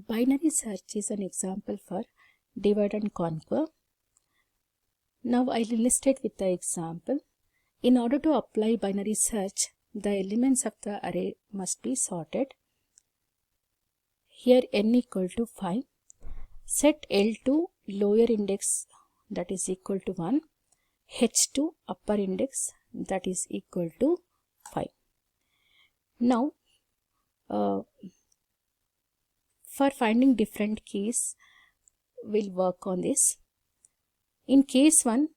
Binary search is an example for divide and conquer. Now I'll illustrate with the example. In order to apply binary search, the elements of the array must be sorted. Here n equal to 5. Set L to lower index, that is equal to 1. H to upper index, that is equal to 5. Now for finding different keys, we'll work on this. In case 1,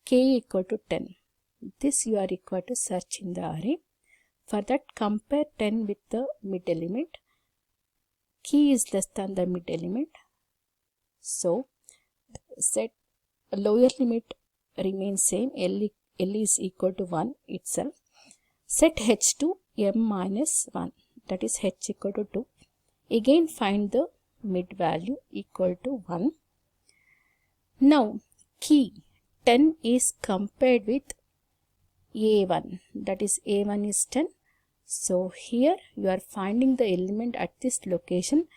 k equal to 10. This you are required to search in the array. For that, compare 10 with the mid element. Key is less than the mid element. So, set lower limit remains same. L is equal to 1 itself. Set h to m minus 1. That is h equal to 2. Again find the mid value equal to 1. Now, key 10 is compared with a1, that is a1 is 10. So here you are finding the element at this location,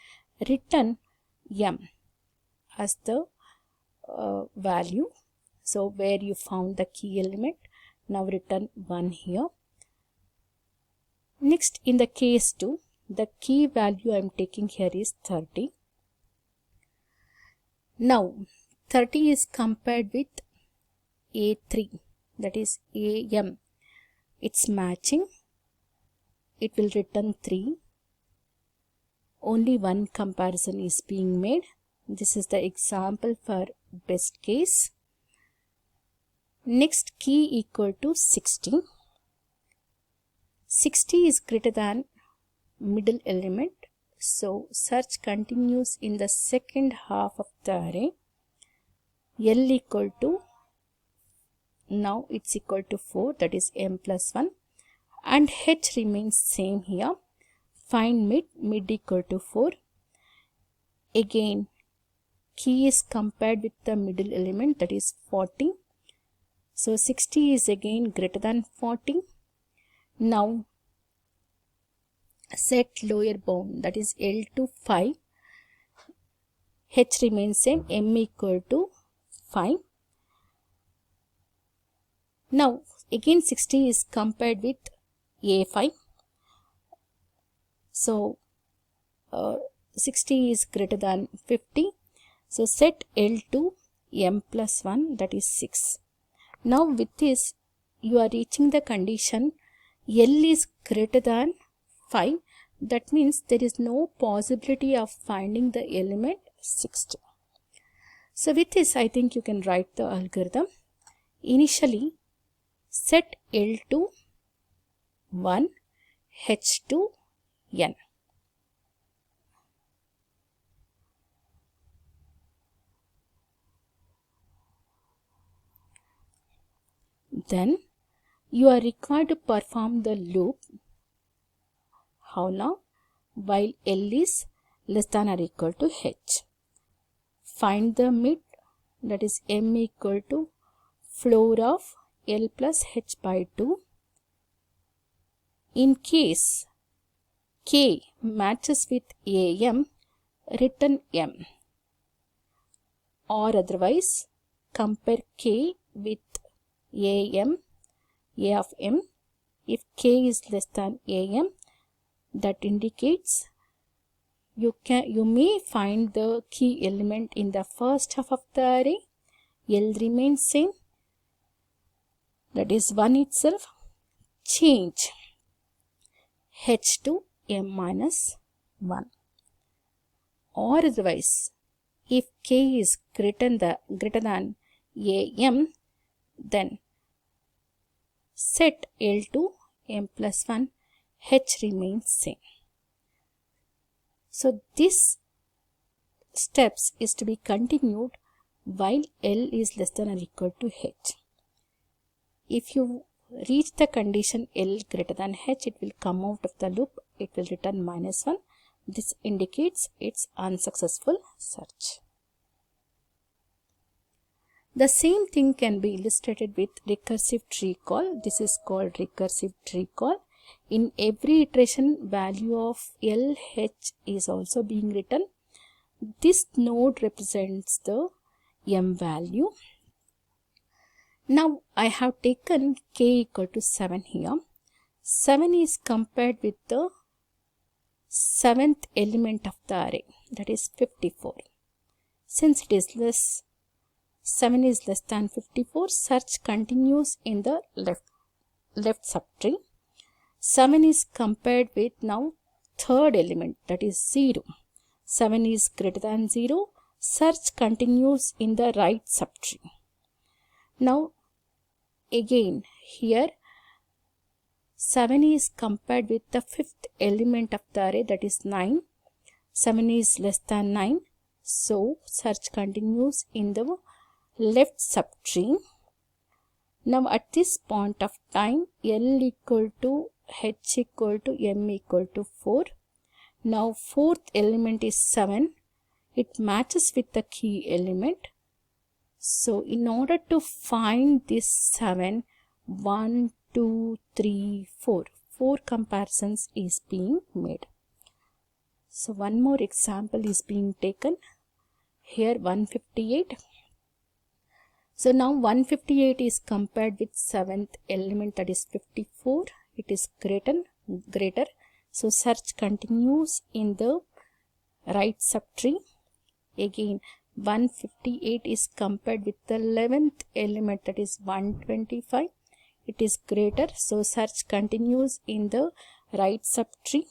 return m as the value. So where you found the key element, now return 1 here. Next, in the case 2, the key value I am taking here is 30. Now 30 is compared with a3, that is am. It's matching. It will return 3. Only one comparison is being made. This is the example for best case. Next, key equal to 60. 60 is greater than middle element. So search continues in the second half of the array. L equal to, now it's equal to 4, that is m plus 1, and h remains same here. Find mid equal to 4. Again key is compared with the middle element, that is 40. So 60 is again greater than 40. Now set lower bound, that is L to 5. H remains same, m equal to 5. Now again 60 is compared with a5. So 60 is greater than 50. So set L to m plus 1, that is 6. Now with this you are reaching the condition L is greater than 5. That means there is no possibility of finding the element 60. So with this, I think you can write the algorithm. Initially set L to 1, H to n. Then you are required to perform the loop. How now? While L is less than or equal to H. Find the mid, that is m equal to floor of L plus H by 2. In case k matches with am, return m, or otherwise compare k with am, a of m. If k is less than am, that indicates you may find the key element in the first half of the array. L remains same, that is 1 itself. Change h to m minus 1, or otherwise if k is greater than am, then set L to m plus 1, h remains same. So this steps is to be continued while L is less than or equal to h. If you reach the condition L greater than h, it will come out of the loop. It will return minus 1. This indicates it's unsuccessful search. The same thing can be illustrated with recursive tree call. This is called recursive tree call. In every iteration, value of L, H is also being written. This node represents the m value. Now I have taken k equal to 7 here. 7 is compared with the 7th element of the array, that is 54. Since it is less, 7 is less than 54, search continues in the left subtree. 7 is compared with now third element, that is 0. 7 is greater than 0, search continues in the right subtree. Now again here 7 is compared with the 5th element of the array, that is 9. 7 is less than 9, so search continues in the left subtree. Now at this point of time, L equal to H equal to M equal to 4. Now fourth element is 7. It matches with the key element. So in order to find this 7, 1, 2, 3, 4. 4 comparisons is being made. So one more example is being taken. Here 158. So now 158 is compared with 7th element, that is 54. It is greater. So search continues in the right subtree. Again 158 is compared with the 11th element, that is 125. It is greater, so search continues in the right subtree.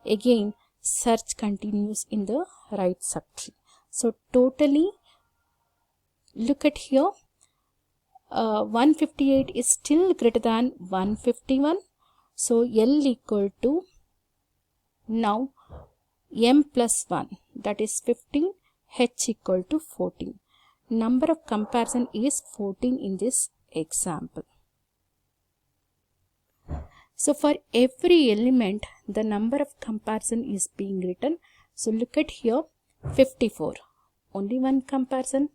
Again search continues in the right subtree. So totally, look at here, 158 is still greater than 151. So L equal to now m plus 1, that is 15, H equal to 14. Number of comparison is 14 in this example. So for every element, the number of comparison is being written. So look at here, 54, only one comparison.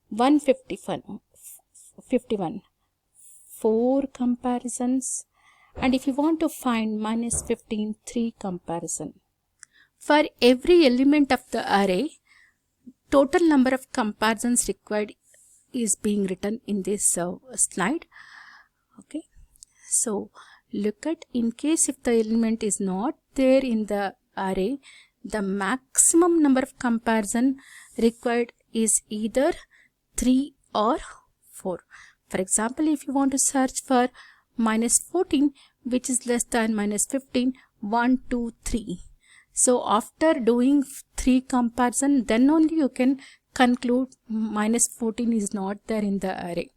151, 4 comparisons. And if you want to find minus 15, 3 comparison. For every element of the array, total number of comparisons required is being written in this slide. Okay, so look at, in case if the element is not there in the array, the maximum number of comparison required is either 3 or 4. For example, if you want to search for minus 14, which is less than minus 15, 1, 2, 3. So after doing 3 comparison, then only you can conclude minus 14 is not there in the array.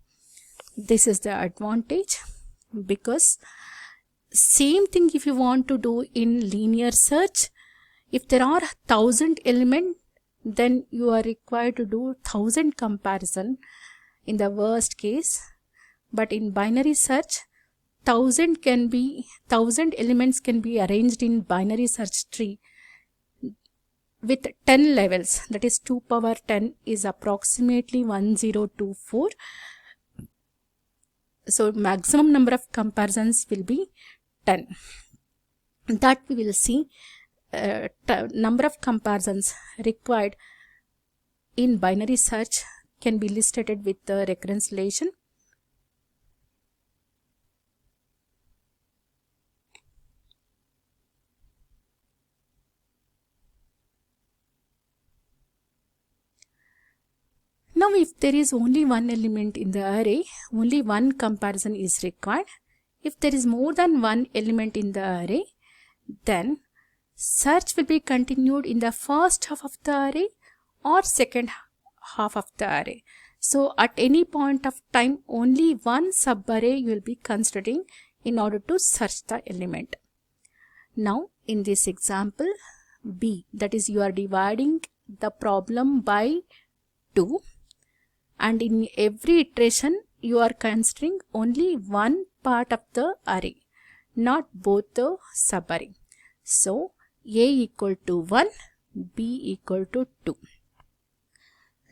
This is the advantage, because same thing if you want to do in linear search, if there are 1000 elements, then you are required to do 1000 comparison in the worst case. But in binary search, 1000 elements can be arranged in binary search tree with 10 levels, that is 2 power 10 is approximately 1024. So maximum number of comparisons will be 10. That we will see. Number of comparisons required in binary search can be listed with the recurrence relation. Now if there is only one element in the array, only one comparison is required. If there is more than one element in the array, then search will be continued in the first half of the array or second half of the array. So at any point of time, only one subarray you will be considering in order to search the element. Now in this example B, that is you are dividing the problem by 2, and in every iteration you are considering only one part of the array, not both the subarray. So A equal to 1, B equal to 2.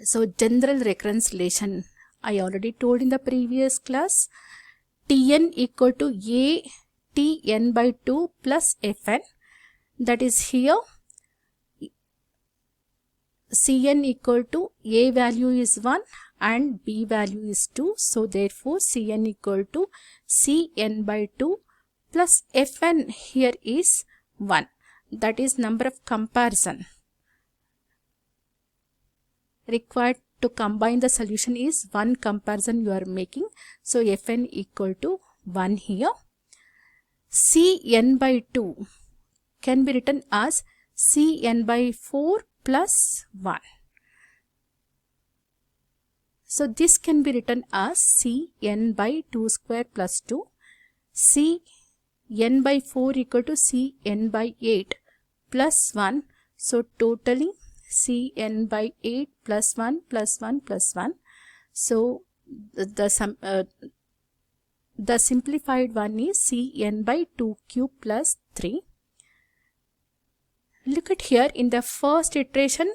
So general recurrence relation I already told in the previous class. Tn equal to A Tn by 2 plus Fn. That is here Cn equal to A value is 1 and B value is 2. So therefore Cn equal to Cn by 2 plus Fn here is 1. That is number of comparison required to combine the solution is 1 comparison you are making. So Fn equal to 1 here. Cn by 2 can be written as Cn by 4 plus 1. So this can be written as Cn by 2 square plus 2. Cn by 4 equal to Cn by 8 plus 1. So totally Cn by 8 plus 1 plus 1 plus 1. So the simplified one is Cn by 2 cube plus 3. Look at here, in the first iteration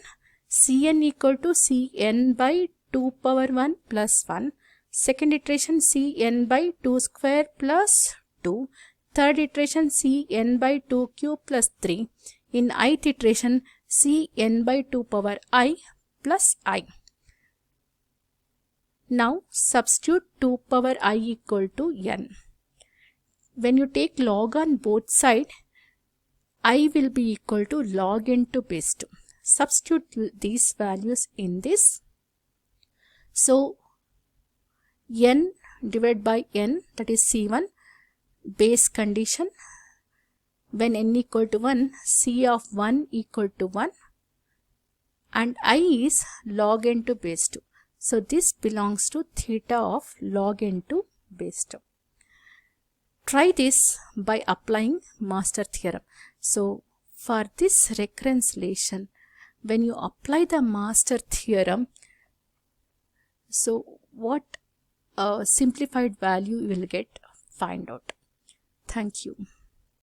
Cn equal to Cn by 2 power 1 plus 1. Second iteration Cn by 2 square plus 2. Third iteration Cn by 2 cube plus 3. In ith iteration Cn by 2 power I plus I. Now substitute 2 power I equal to n. When you take log on both sides, I will be equal to log n to base 2. Substitute these values in this. So n divided by n, that is C1, base condition. When n equal to 1, C of 1 equal to 1 and I is log n to base 2. So this belongs to theta of log n to base 2. Try this by applying master theorem. So for this reconciliation, when you apply the master theorem, so what simplified value you will get, find out. Thank you.